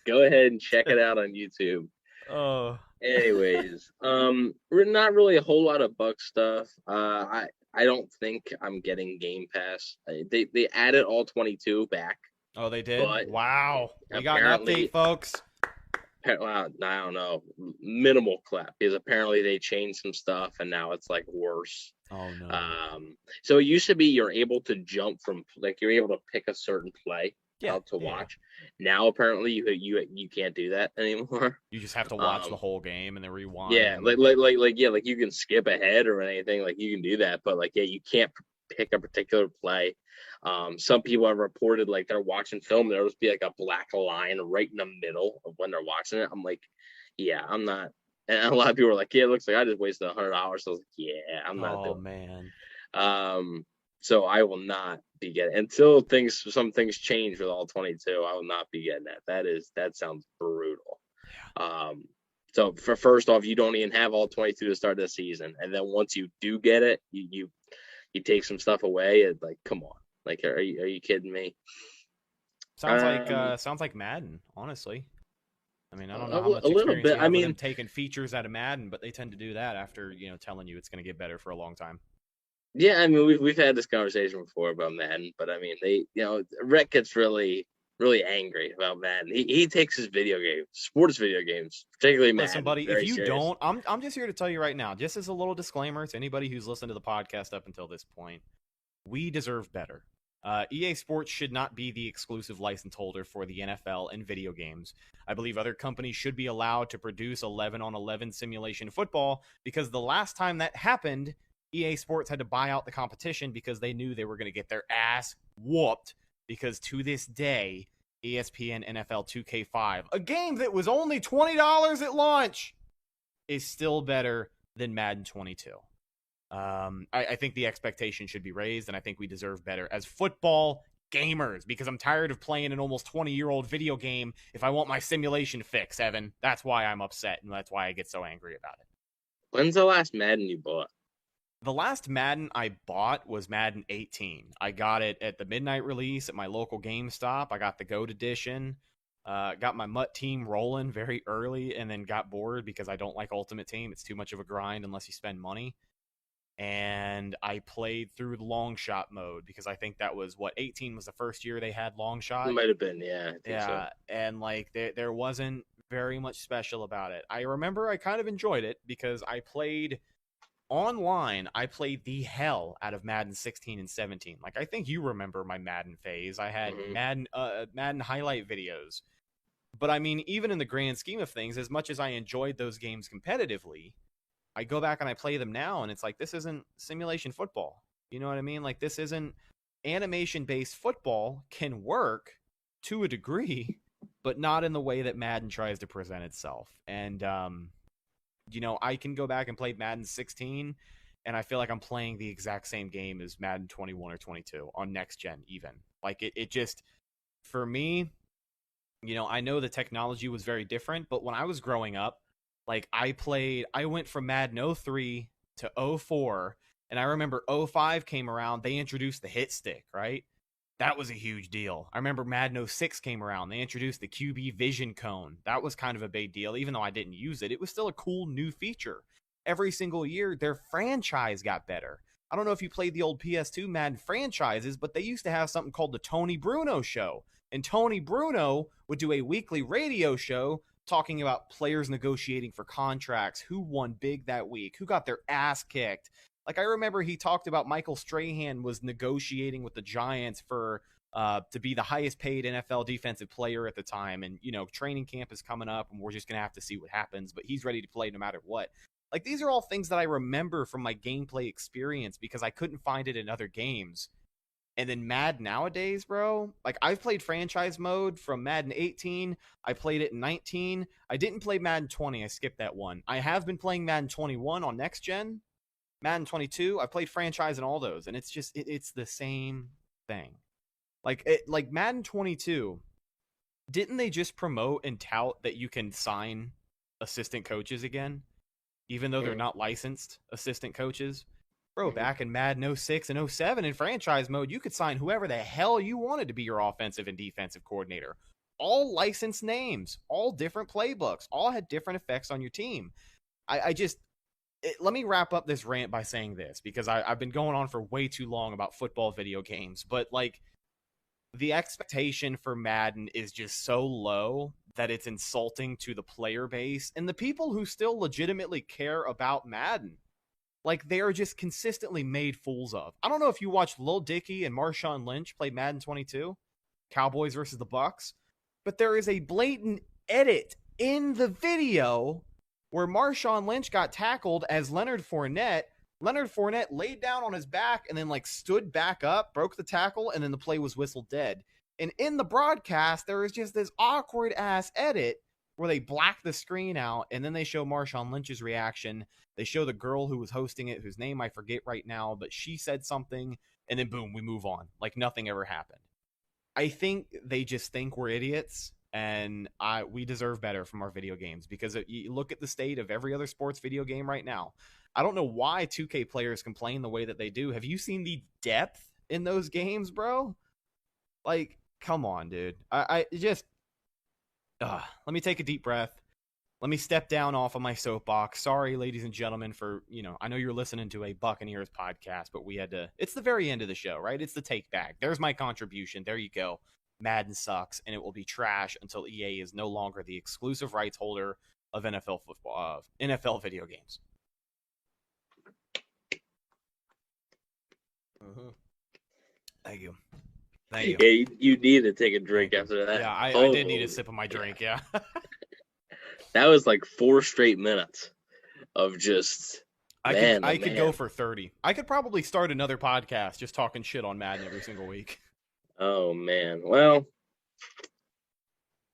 go ahead and check it out on YouTube. Oh. Anyways, we're not really a whole lot of Buck stuff. I don't think I'm getting Game Pass. They added all 22 back. Oh, they did? Wow. We got an update, folks. Well, I don't know. Minimal clap, because apparently they changed some stuff and now it's like worse. Oh no. So it used to be you're able to jump from, like, you're able to pick a certain play to watch. Now apparently you can't do that anymore. You just have to watch the whole game and then rewind. Yeah, like you can skip ahead or anything, like you can do that, but like you can't pick a particular play. Some people have reported like they're watching film, there'll just be like a black line right in the middle of when they're watching it. I'm like, yeah, I'm not. And a lot of people are like, yeah, it looks like I just wasted $100. So I was like, yeah, I'm not doing man. So I will not be getting, until some things change with all 22. I will not be getting that. That sounds brutal. So for first off, you don't even have all 22 to start this season, and then once you do get it, you take some stuff away. And like, come on, like, are you kidding me? Sounds like Madden, honestly. I mean, I don't know how much a little bit. I mean, them taking features out of Madden, but they tend to do that after telling you it's going to get better for a long time. Yeah, I mean, we've had this conversation before about Madden, but I mean, Rhett gets really, really angry about Madden. He takes his sports video games, particularly Madden. Listen, buddy, if you serious. don't, I'm just here to tell you right now, just as a little disclaimer to anybody who's listened to the podcast up until this point, we deserve better. EA Sports should not be the exclusive license holder for the NFL and video games. I believe other companies should be allowed to produce 11-on-11 simulation football, because the last time that happened, EA Sports had to buy out the competition because they knew they were going to get their ass whooped, because to this day, ESPN NFL 2K5, a game that was only $20 at launch, is still better than Madden 22. I think the expectation should be raised, and I think we deserve better as football gamers, because I'm tired of playing an almost 20-year-old video game if I want my simulation fix, Evan. That's why I'm upset, and that's why I get so angry about it. When's the last Madden you bought? The last Madden I bought was Madden 18. I got it at the midnight release at my local GameStop. I got the GOAT edition. Got my MUT team rolling very early, and then got bored because I don't like Ultimate Team. It's too much of a grind unless you spend money. And I played through the long shot mode because I think that was 18 was the first year they had long shot. It might have been, yeah. I think so. And like there wasn't very much special about it. I remember I kind of enjoyed it because I played online. I played the hell out of Madden 16 and 17. Like, I think you remember my Madden phase. I had Madden highlight videos. But I mean, even in the grand scheme of things, as much as I enjoyed those games competitively, I go back and I play them now, and it's like, this isn't simulation football. You know what I mean? Like, this isn't animation-based football. Can work to a degree, but not in the way that Madden tries to present itself. And, I can go back and play Madden 16, and I feel like I'm playing the exact same game as Madden 21 or 22 on next gen even. Like, it just, for me, I know the technology was very different, but when I was growing up, like, I went from Madden 03 to 04, and I remember 05 came around, they introduced the hit stick, right? That was a huge deal. I remember Madden 06 came around. They introduced the QB Vision Cone. That was kind of a big deal. Even though I didn't use it, it was still a cool new feature. Every single year, their franchise got better. I don't know if you played the old PS2 Madden franchises, but they used to have something called the Tony Bruno Show. And Tony Bruno would do a weekly radio show talking about players negotiating for contracts, who won big that week, who got their ass kicked. Like, I remember he talked about Michael Strahan was negotiating with the Giants for to be the highest paid NFL defensive player at the time. And, you know, training camp is coming up and we're just going to have to see what happens. But he's ready to play no matter what. Like, these are all things that I remember from my gameplay experience because I couldn't find it in other games. And then Madden nowadays, bro, like, I've played franchise mode from Madden 18. I played it in 19. I didn't play Madden 20. I skipped that one. I have been playing Madden 21 on next gen. Madden 22, I played franchise in all those, and it's just it's the same thing. Like Madden 22, didn't they just promote and tout that you can sign assistant coaches again, even though they're not licensed assistant coaches? Bro, back in Madden 06 and 07 in franchise mode, you could sign whoever the hell you wanted to be your offensive and defensive coordinator. All licensed names, all different playbooks, all had different effects on your team. Let me wrap up this rant by saying this, because I've been going on for way too long about football video games, but like, the expectation for Madden is just so low that it's insulting to the player base and the people who still legitimately care about Madden. Like, they are just consistently made fools of. I don't know if you watched Lil Dicky and Marshawn Lynch play Madden 22, Cowboys versus the Bucks, but there is a blatant edit in the video where Marshawn Lynch got tackled as Leonard Fournette. Leonard Fournette laid down on his back and then, like, stood back up, broke the tackle, and then the play was whistled dead. And in the broadcast, there is just this awkward-ass edit where they black the screen out, and then they show Marshawn Lynch's reaction. They show the girl who was hosting it, whose name I forget right now, but she said something, and then boom, we move on. Like nothing ever happened. I think they just think we're idiots, and we deserve better from our video games, because you look at the state of every other sports video game right now. I don't know why 2K players complain the way that they do. Have you seen the depth in those games, bro? Like, come on, dude. I just... let me take a deep breath. Let me step down off of my soapbox. Sorry, ladies and gentlemen, for, I know you're listening to a Buccaneers podcast, but we had to... It's the very end of the show, right? It's the take back. There's my contribution. There you go. Madden sucks, and it will be trash until EA is no longer the exclusive rights holder of NFL football, NFL video games. Thank you. Thank you. Yeah, you need to take a drink after that. Yeah, I did need a sip of my drink, yeah. That was like 4 straight minutes of just... I could go for 30. I could probably start another podcast just talking shit on Madden every single week. Oh, man. Well,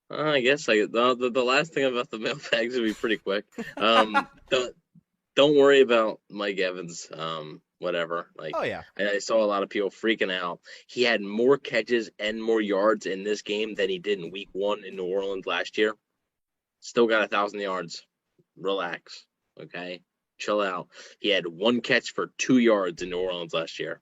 I guess the last thing about the mailbags would be pretty quick. Don't worry about Mike Evans. Whatever. Like, oh yeah, I saw a lot of people freaking out. He had more catches and more yards in this game than he did in Week 1 in New Orleans last year. Still got 1,000 yards. Relax, okay? Chill out. He had 1 catch for 2 yards in New Orleans last year.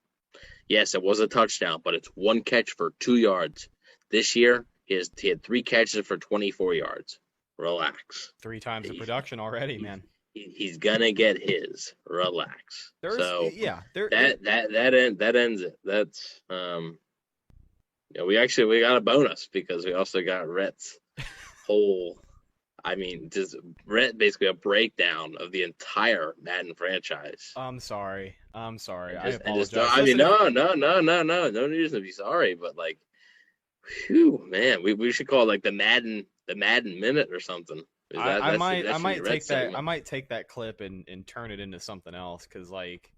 Yes, it was a touchdown, but it's 1 catch for 2 yards. This year, he had 3 catches for 24 yards. Relax. 3 times the production already, man. He's gonna get his. Relax. That ends it. That's we got a bonus because we also got Rhett's whole. I mean, just Rhett basically a breakdown of the entire Madden franchise. I'm sorry. I apologize. No reason to be sorry, but like, whew, man, we should call it like the Madden minute or something. I might take that clip and turn it into something else, because like,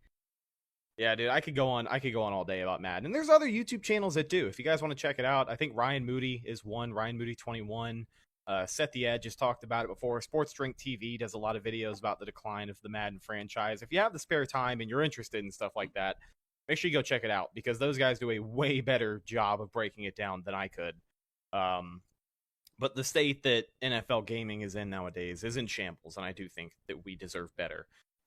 yeah, dude, I could go on all day about Madden. And there's other YouTube channels that do. If you guys want to check it out, I think Ryan Moody is one. Ryan Moody 21. Set the Edge just talked about it before. Sports Drink TV does a lot of videos about the decline of the Madden franchise. If you have the spare time and you're interested in stuff like that, make sure you go check it out, because those guys do a way better job of breaking it down than I could. But the state that NFL gaming is in nowadays is in shambles, and I do think that we deserve better.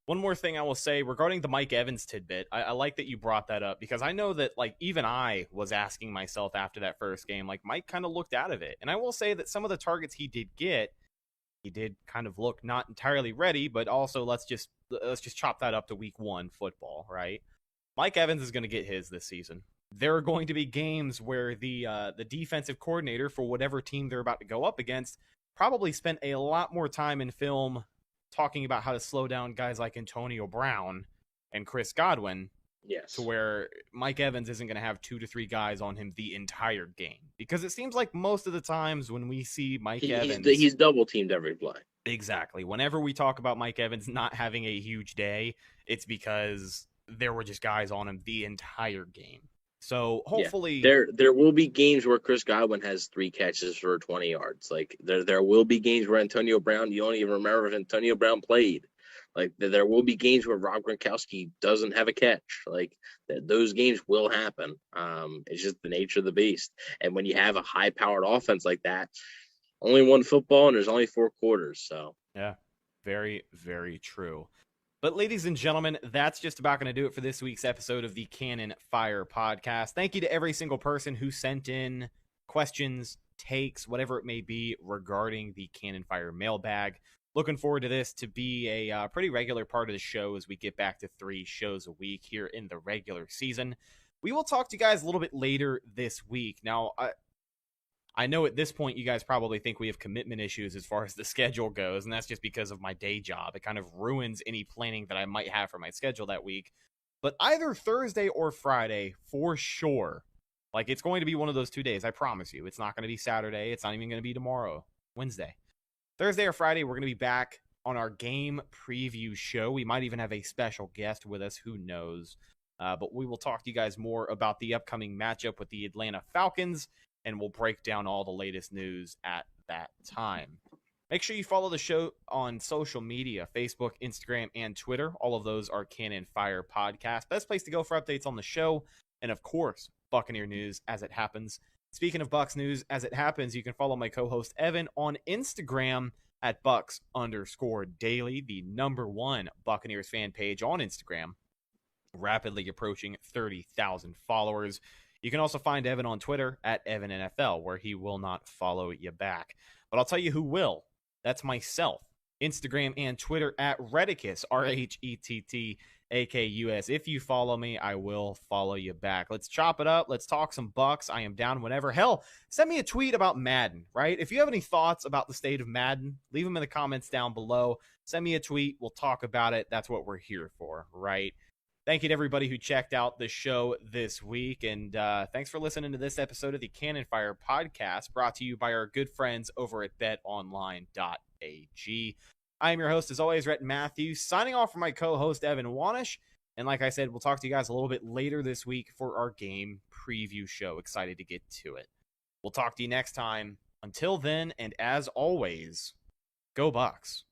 One more thing I will say regarding the Mike Evans tidbit. I like that you brought that up because I know that like even I was asking myself after that first game, like Mike kind of looked out of it. And I will say that some of the targets he did get, he did kind of look not entirely ready, but also let's just chop that up to week 1 football, right? Mike Evans is going to get his this season. There are going to be games where the defensive coordinator for whatever team they're about to go up against probably spent a lot more time in film talking about how to slow down guys like Antonio Brown and Chris Godwin. Yes. To where Mike Evans isn't going to have 2 to 3 guys on him the entire game. Because it seems like most of the times when we see Mike Evans... He's double teamed every play. Exactly. Whenever we talk about Mike Evans not having a huge day, it's because there were just guys on him the entire game. So hopefully... Yeah. There will be games where Chris Godwin has 3 catches for 20 yards. Like there will be games where Antonio Brown, you don't even remember if Antonio Brown played. Like there will be games where Rob Gronkowski doesn't have a catch. Like those games will happen. It's just the nature of the beast. And when you have a high-powered offense like that, only one football and there's only 4 quarters. So yeah, very, very true. But ladies and gentlemen, that's just about going to do it for this week's episode of the Cannon Fire Podcast. Thank you to every single person who sent in questions, takes, whatever it may be regarding the Cannon Fire mailbag. Looking forward to this to be a pretty regular part of the show as we get back to 3 shows a week here in the regular season. We will talk to you guys a little bit later this week. Now, I know at this point you guys probably think we have commitment issues as far as the schedule goes, and that's just because of my day job. It kind of ruins any planning that I might have for my schedule that week. But either Thursday or Friday, for sure, like it's going to be one of those 2 days, I promise you. It's not going to be Saturday. It's not even going to be tomorrow, Wednesday. Thursday or Friday, we're going to be back on our game preview show. We might even have a special guest with us. Who knows? But we will talk to you guys more about the upcoming matchup with the Atlanta Falcons, and we'll break down all the latest news at that time. Make sure you follow the show on social media, Facebook, Instagram, and Twitter. All of those are Cannon Fire Podcast. Best place to go for updates on the show. And of course, Buccaneer news as it happens. Speaking of Bucs news as it happens, you can follow my co-host Evan on Instagram at Bucs_daily, the #1 Buccaneers fan page on Instagram, rapidly approaching 30,000 followers. You can also find Evan on Twitter at EvanNFL, where he will not follow you back. But I'll tell you who will. That's myself. Instagram and Twitter at Redicus, RHETTAKUS. If you follow me, I will follow you back. Let's chop it up. Let's talk some Bucks. I am down whenever. Hell, send me a tweet about Madden, right? If you have any thoughts about the state of Madden, leave them in the comments down below. Send me a tweet. We'll talk about it. That's what we're here for, right? Thank you to everybody who checked out the show this week, and thanks for listening to this episode of the Cannon Fire Podcast, brought to you by our good friends over at betonline.ag. I am your host, as always, Rhett Matthews, signing off for my co-host, Evan Wanish, and like I said, we'll talk to you guys a little bit later this week for our game preview show. Excited to get to it. We'll talk to you next time. Until then, and as always, go Bucs.